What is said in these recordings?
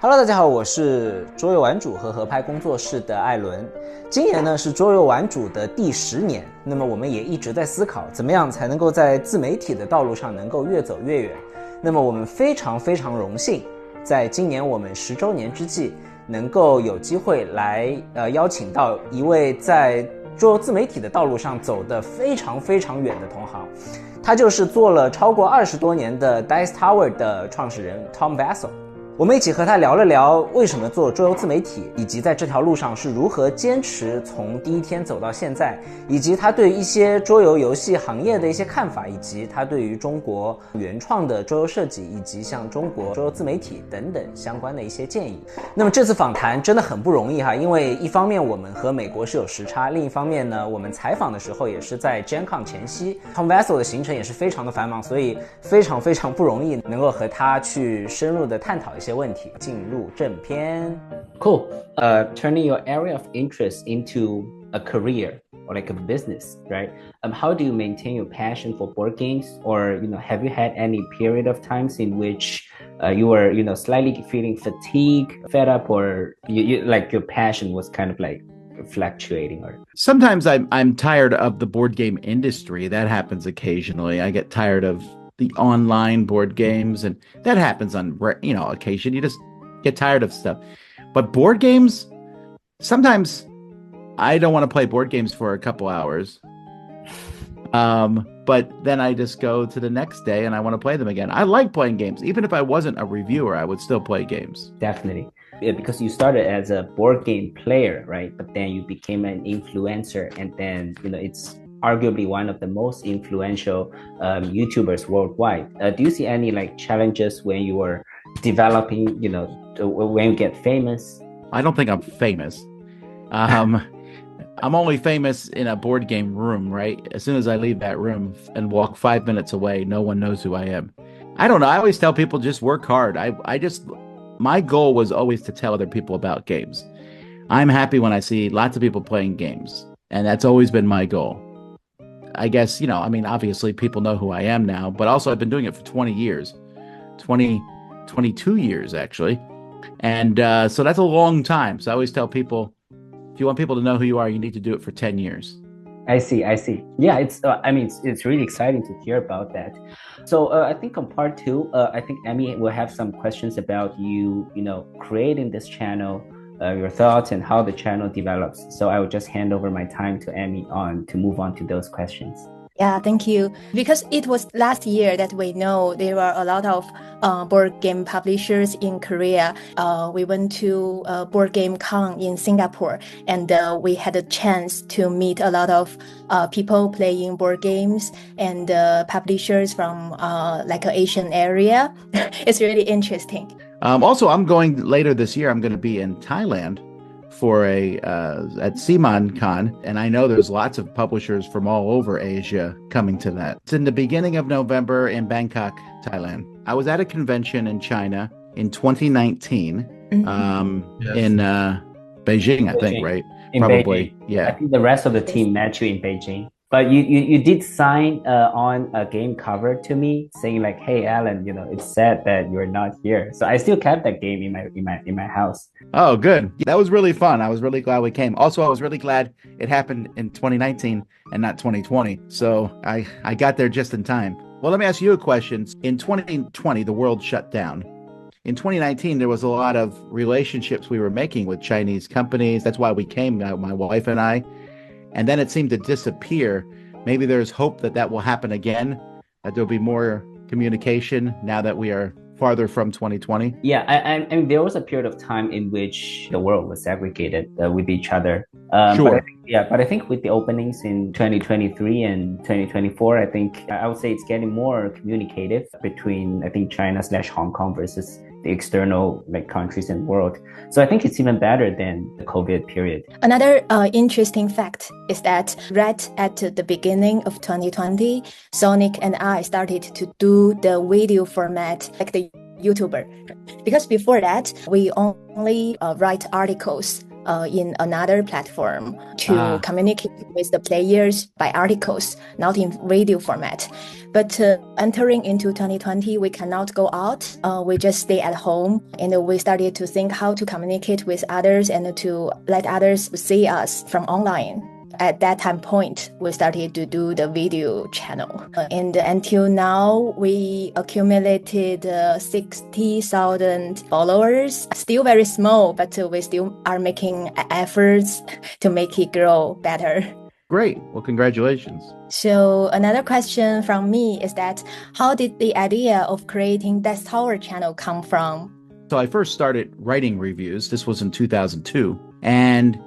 Hello， 大家好，我是桌游玩主和合拍工作室的艾伦。今年呢是桌游玩主的第10年，那么我们也一直在思考，怎么样才能够在自媒体的道路上能够越走越远。那么我们非常荣幸，在今年我们10周年之际，能够有机会来邀请到一位在桌游自媒体的道路上走得非常远的同行，他就是做了超过20多年的 Dice Tower 的创始人 Tom Vasel。我们一起和他聊了聊为什么做桌游自媒体，以及在这条路上是如何坚持从第一天走到现在，以及他对一些桌游游戏行业的一些看法，以及他对于中国原创的桌游设计，以及像中国桌游自媒体等等相关的一些建议。那么这次访谈真的很不容易哈，因为一方面我们和美国是有时差，另一方面呢，我们采访的时候也是在 GenCon 前夕 ，Tom Vasel 的行程也是非常的繁忙，所以非常不容易能够和他去深入的探讨一些问题。进入正片。Cool. Turning your area of interest into a career or like a business, right? How do you maintain your passion for board games? Or, have you had any period of times in which you were, slightly feeling fatigue, fed up, or you like your passion was kind of like fluctuating? Or sometimes I'm tired of the board game industry. That happens occasionally. I get tired of the online board games, and that happens on occasion. You just get tired of stuff. But board games, sometimes I don't want to play board games for a couple hours. But then I just go to the next day and I want to play them again. I like playing games. Even if I wasn't a reviewer, I would still play games. Definitely. Yeah, because you started as a board game player, right? But then you became an influencer, and then it's arguably one of the most influential YouTubers worldwide. Do you see any like challenges when you were developing, when you get famous? I don't think I'm famous. I'm only famous in a board game room, right? As soon as I leave that room and walk 5 minutes away, no one knows who I am. I don't know. I always tell people just work hard. My goal was always to tell other people about games. I'm happy when I see lots of people playing games, and that's always been my goal. I guess, obviously people know who I am now, but also I've been doing it for 20 years, 22 years actually. And so that's a long time. So I always tell people, if you want people to know who you are, you need to do it for 10 years. I see. Yeah, it's really exciting to hear about that. So I think on part 2, I think Emmy will have some questions about you, creating this channel, your thoughts and how the channel develops. So I will just hand over my time to Emmy to move on to those questions. Yeah, thank you. Because it was last year that we know there were a lot of board game publishers in Korea. We went to Board Game Con in Singapore, and we had a chance to meet a lot of people playing board games and publishers from like an Asian area. It's really interesting. Also, I'm going later this year. I'm going to be in Thailand for at Siman Con, and I know there's lots of publishers from all over Asia coming to that. It's in the beginning of November in Bangkok, Thailand. I was at a convention in China in 2019, yes. In Beijing, I think, right? In Probably, Beijing. Yeah. I think the rest of the team met you in Beijing. But you did sign on a game cover to me saying like, "Hey, Alan, it's sad that you're not here." So I still kept that game in my house. Oh, good. That was really fun. I was really glad we came. Also, I was really glad it happened in 2019 and not 2020. So I got there just in time. Well, let me ask you a question. In 2020, the world shut down. In 2019, there was a lot of relationships we were making with Chinese companies. That's why we came, my wife and I. And then it seemed to disappear. Maybe there's hope that will happen again, that there'll be more communication now that we are farther from 2020. Yeah, and there was a period of time in which the world was segregated with each other. Sure. But I think with the openings in 2023 and 2024, I think I would say it's getting more communicative between, I think, China/Hong Kong versus the external countries and world. So I think it's even better than the COVID period. Another interesting fact is that right at the beginning of 2020, Sonic and I started to do the video format like the YouTuber. Because before that, we only write articles in another platform to communicate with the players by articles, not in video format. But entering into 2020, we cannot go out. We just stay at home, and we started to think how to communicate with others and to let others see us from online. At that time point, we started to do the video channel. And until now, we accumulated 60,000 followers. Still very small, but we still are making efforts to make it grow better. Great. Well, congratulations. So another question from me is that how did the idea of creating Death Tower channel come from? So I first started writing reviews. This was in 2002. And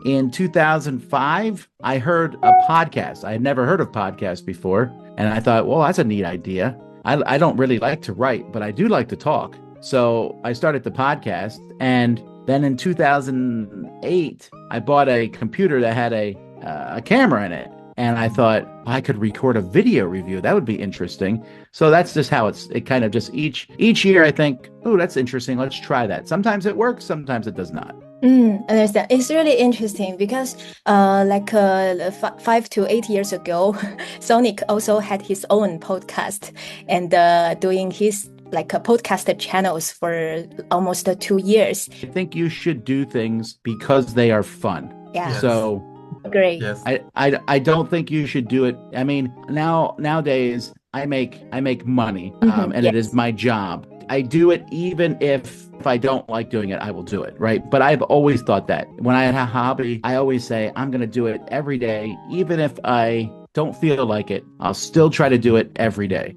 in 2005, I heard a podcast. I had never heard of podcasts before. And I thought, well, that's a neat idea. I don't really like to write, but I do like to talk. So I started the podcast. And then in 2008, I bought a computer that had a camera in it. And I thought I could record a video review. That would be interesting. So that's just how it kind of just each year I think, oh, that's interesting. Let's try that. Sometimes it works. Sometimes it does not. Understand. It's really interesting because 5 to 8 years ago, Sonic also had his own podcast and doing his podcast channels for almost 2 years. I think you should do things because they are fun. Yeah. Yes. So great. Yes. I don't think you should do it. I mean, nowadays I make money, and yes. It is my job. I do it even if I don't like doing it, I will do it, right? But I've always thought that when I had a hobby, I always say I'm going to do it every day, even if I don't feel like it. I'll still try to do it every day,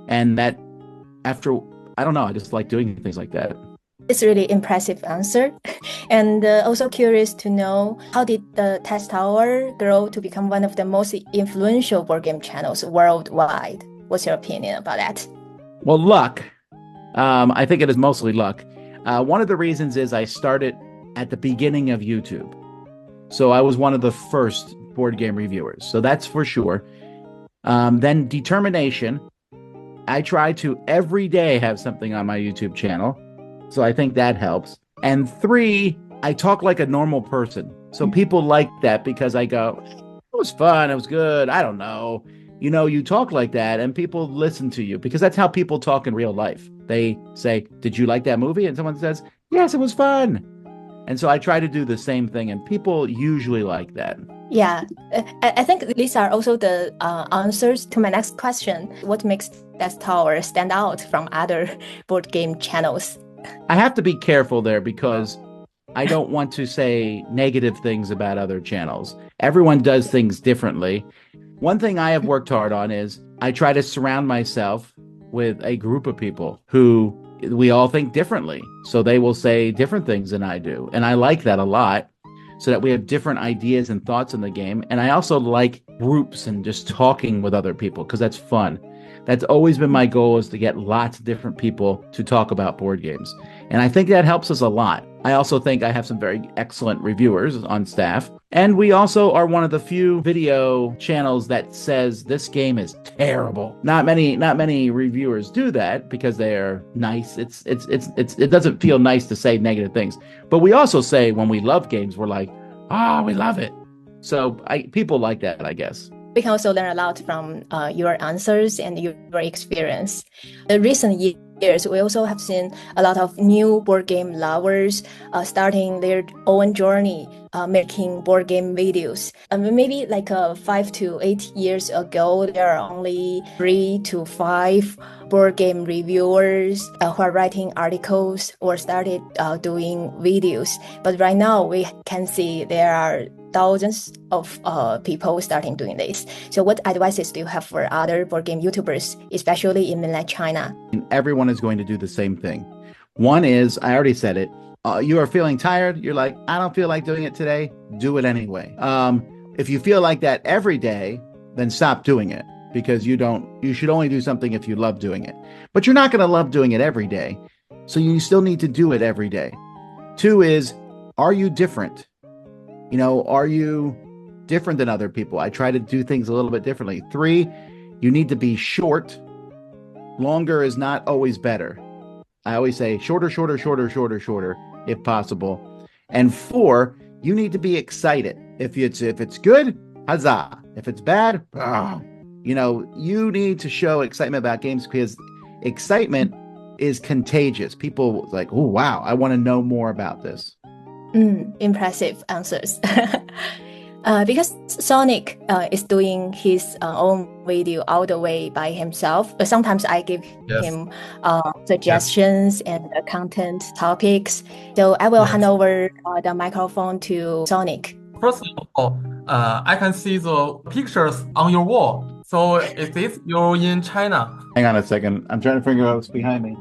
and that after I don't know, I just like doing things like that. It's a really impressive answer. And also curious to know, how did the Death Tower grow to become one of the most influential board game channels worldwide? What's your opinion about that? Well, luck. I think it is mostly luck. One of the reasons is I started at the beginning of YouTube. So I was one of the first board game reviewers. So that's for sure. Then determination. I try to every day have something on my YouTube channel. So I think that helps. And 3, I talk like a normal person. So people like that because I go, it was fun. It was good. I don't know. You know, you talk like that and people listen to you because that's how people talk in real life. They say, did you like that movie? And someone says, yes, it was fun. And so I try to do the same thing and people usually like that. Yeah, I think these are also the answers to my next question. What makes Death Tower stand out from other board game channels? I have to be careful there because I don't want to say negative things about other channels. Everyone does things differently. One thing I have worked hard on is I try to surround myself with a group of people who we all think differently. So they will say different things than I do. And I like that a lot so that we have different ideas and thoughts in the game. And I also like groups and just talking with other people because that's fun. That's always been my goal, is to get lots of different people to talk about board games. And I think that helps us a lot. I also think I have some very excellent reviewers on staff. And we also are one of the few video channels that says this game is terrible. Not many reviewers do that because they are nice. It doesn't feel nice to say negative things. But we also say when we love games, we're like, we love it. So people like that, I guess. We can also learn a lot from your answers and your experience. In recent years, we also have seen a lot of new board game lovers starting their own journey making board game videos. Maybe 5 to 8 years ago, there are only 3 to 5 board game reviewers who are writing articles or started doing videos. But right now, we can see there are thousands of people starting doing this. So what advices do you have for other board game YouTubers, especially in mainland China? And everyone is going to do the same thing. One is, I already said it, you are feeling tired. You're like, I don't feel like doing it today. Do it anyway. If you feel like that every day, then stop doing it because you should only do something if you love doing it. But you're not going to love doing it every day. So you still need to do it every day. 2 is, are you different? Are you different than other people? I try to do things a little bit differently. 3, you need to be short. Longer is not always better. I always say shorter, if possible. And 4, you need to be excited. If it's good, huzzah. If it's bad, you need to show excitement about games because excitement is contagious. People like, oh, wow, I want to know more about this. Impressive answers. Because Sonic is doing his own video all the way by himself. But sometimes I give him suggestions and content topics. So I will hand over the microphone to Sonic. First of all, I can see the pictures on your wall. So is this you in China? Hang on a second. I'm trying to figure out what's behind me.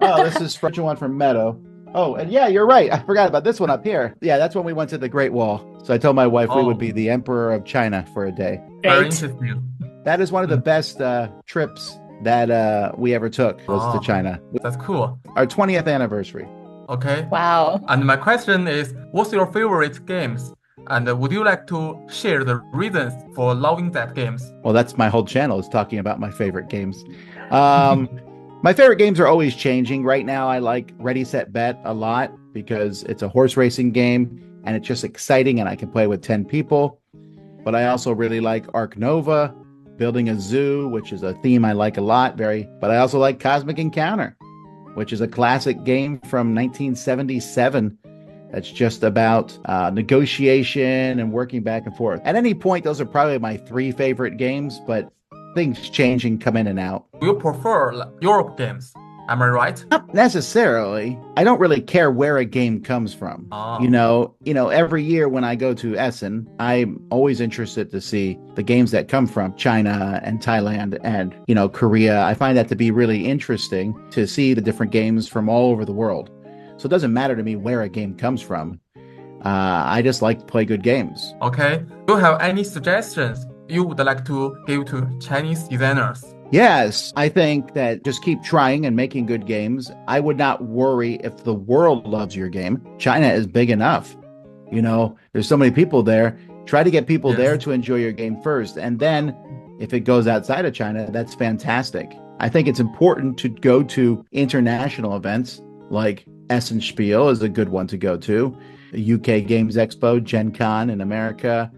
Oh, this is one from Meadow. Oh, and yeah, you're right. I forgot about this one up here. Yeah, that's when we went to the Great Wall. So I told my wife we would be the emperor of China for a day. Very interesting. That is one of the best trips that we ever took was to China. That's cool. Our 20th anniversary. Okay. Wow. And my question is, what's your favorite games? And would you like to share the reasons for loving that games? Well, that's my whole channel is talking about my favorite games. My favorite games are always changing. Right now, I like Ready, Set, Bet a lot because it's a horse racing game and it's just exciting and I can play with 10 people. But I also really like Ark Nova, Building a Zoo, which is a theme I like a lot. But I also like Cosmic Encounter, which is a classic game from 1977. That's just about negotiation and working back and forth. At any point, those are probably my 3 favorite games, but things change and come in and out. You prefer Europe games, am I right? Not necessarily. I don't really care where a game comes from. You know, every year when I go to Essen, I'm always interested to see the games that come from China and Thailand and, Korea. I find that to be really interesting to see the different games from all over the world. So it doesn't matter to me where a game comes from. I just like to play good games. Okay. Do you have any suggestions you would like to give to Chinese designers? Yes, I think that just keep trying and making good games. I would not worry if the world loves your game. China is big enough. There's so many people there. Try to get people there to enjoy your game first. And then if it goes outside of China, that's fantastic. I think it's important to go to international events like Essen Spiel is a good one to go to. The UK Games Expo, Gen Con in America,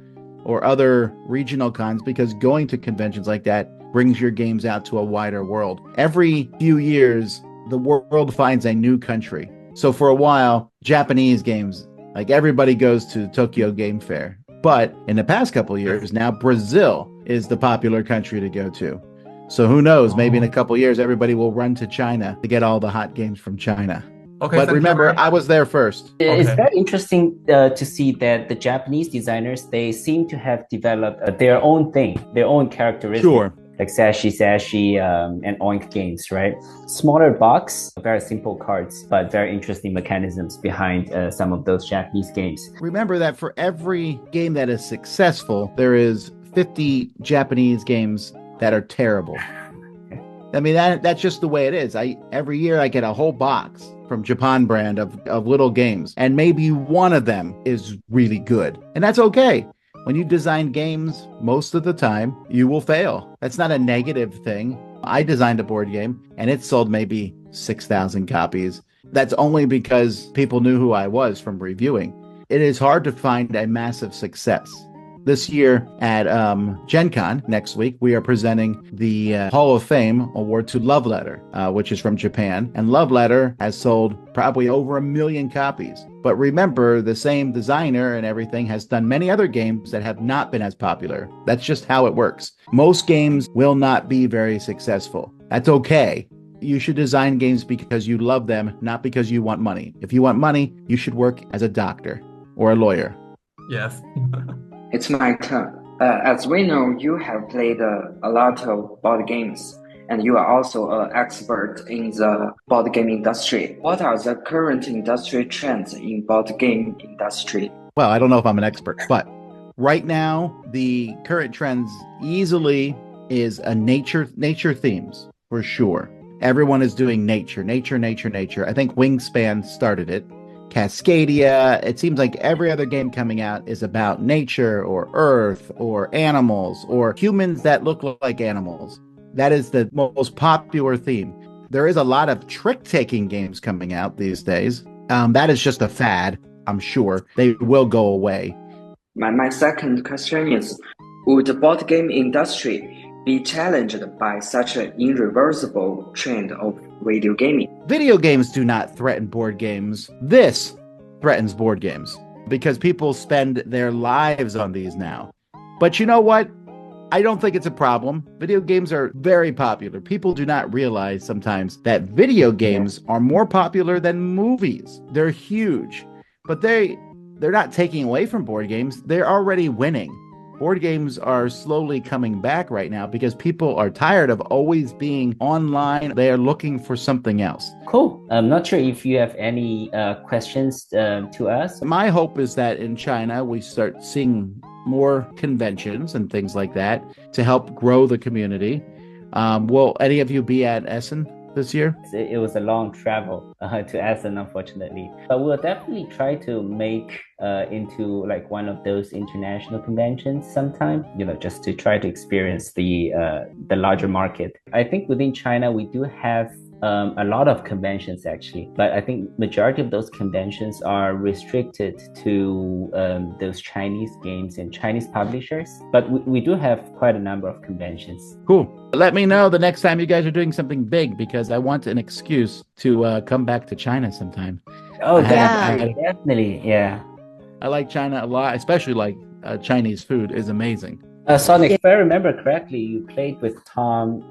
or other regional cons, because going to conventions like that brings your games out to a wider world. Every few years, the world finds a new country. So for a while, Japanese games, like everybody goes to Tokyo Game Fair. But in the past couple of years, now Brazil is the popular country to go to. So who knows, maybe in a couple of years, everybody will run to China to get all the hot games from China. Okay, but remember, I was there first. It's very interesting to see that the Japanese designers, they seem to have developed their own thing, their own characteristics. Sure. Like Sashi, and Oink games, right? Smaller box, very simple cards, but very interesting mechanisms behind some of those Japanese games. Remember that for every game that is successful, there is 50 Japanese games that are terrible. I mean, that's just the way it is. Every year I get a whole box from Japan brand of little games, and maybe one of them is really good. And that's okay. When you design games, most of the time, you will fail. That's not a negative thing. I designed a board game, and it sold maybe 6,000 copies. That's only because people knew who I was from reviewing. It is hard to find a massive success. This year at Gen Con next week, we are presenting the Hall of Fame award to Love Letter, which is from Japan. And Love Letter has sold probably over 1 million copies. But remember, the same designer and everything has done many other games that have not been as popular. That's just how it works. Most games will not be very successful. That's okay. You should design games because you love them, not because you want money. If you want money, you should work as a doctor or a lawyer. Yes. It's my turn. As we know, you have played a lot of board games, and you are also an expert in the board game industry. What are the current industry trends in board game industry? Well, I don't know if I'm an expert, but right now, the current trends easily is a nature themes, for sure. Everyone is doing nature. I think Wingspan started it. Cascadia, it seems like every other game coming out is about nature or earth or animals or humans that look like animals. That is the most popular theme. There is a lot of trick-taking games coming out these days. That is just a fad. I'm sure they will go away. My second question is, would the board game industry be challenged by such an irreversible trend of video gaming? Video games do not threaten board games. This threatens board games because people spend their lives on these now. But you know what? I don't think it's a problem. Video games are very popular. People do not realize sometimes that video games are more popular than movies. They're huge, but they're not taking away from board games. They're already winning. Board games are slowly coming back right now because people are tired of always being online. They are looking for something else. Cool. I'm not sure if you have any questions to us. My hope is that in China, we start seeing more conventions and things like that to help grow the community. Will any of you be at Essen this year? It was a long travel to Essen, unfortunately. But we'll definitely try to make into like one of those international conventions sometime, just to try to experience the larger market. I think within China, we do have a lot of conventions actually, but I think majority of those conventions are restricted to those Chinese games and Chinese publishers. But we do have quite a number of conventions. Cool. Let me know the next time you guys are doing something big because I want an excuse to come back to China sometime. Oh, definitely. Yeah. I like China a lot, especially like Chinese food is amazing. Sonic, if I remember correctly, you played with Tom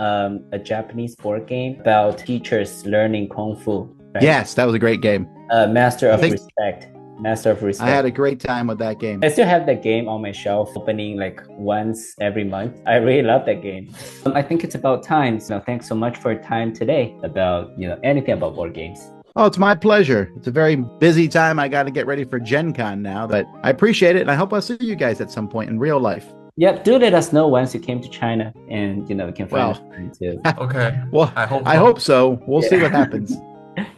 a Japanese board game about teachers learning Kung Fu. Right? Yes, that was a great game. Master of Respect. I had a great time with that game. I still have that game on my shelf, opening like once every month. I really love that game. I think it's about time. So thanks so much for your time today about anything about board games. Oh, it's my pleasure. It's a very busy time. I got to get ready for Gen Con now, but I appreciate it. And I hope I'll see you guys at some point in real life. Yep, do let us know once you came to China and, we can find a friend too. Okay. Well, I hope so. We'll see what happens.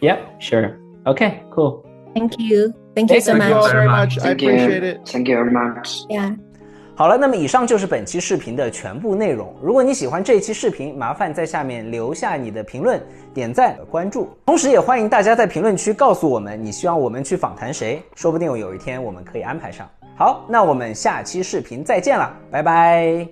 Yep, sure. Okay, cool. Thank you. Thank you so Thank you all much. very much. I Thank you. appreciate it. Thank you very much. Yeah. 好了，那么以上就是本期视频的全部内容。如果你喜欢这一期视频，麻烦在下面留下你的评论、点赞、关注。同时也欢迎大家在评论区告诉我们你希望我们去访谈谁，说不定有一天我们可以安排上。好，那我们下期视频再见了，拜拜。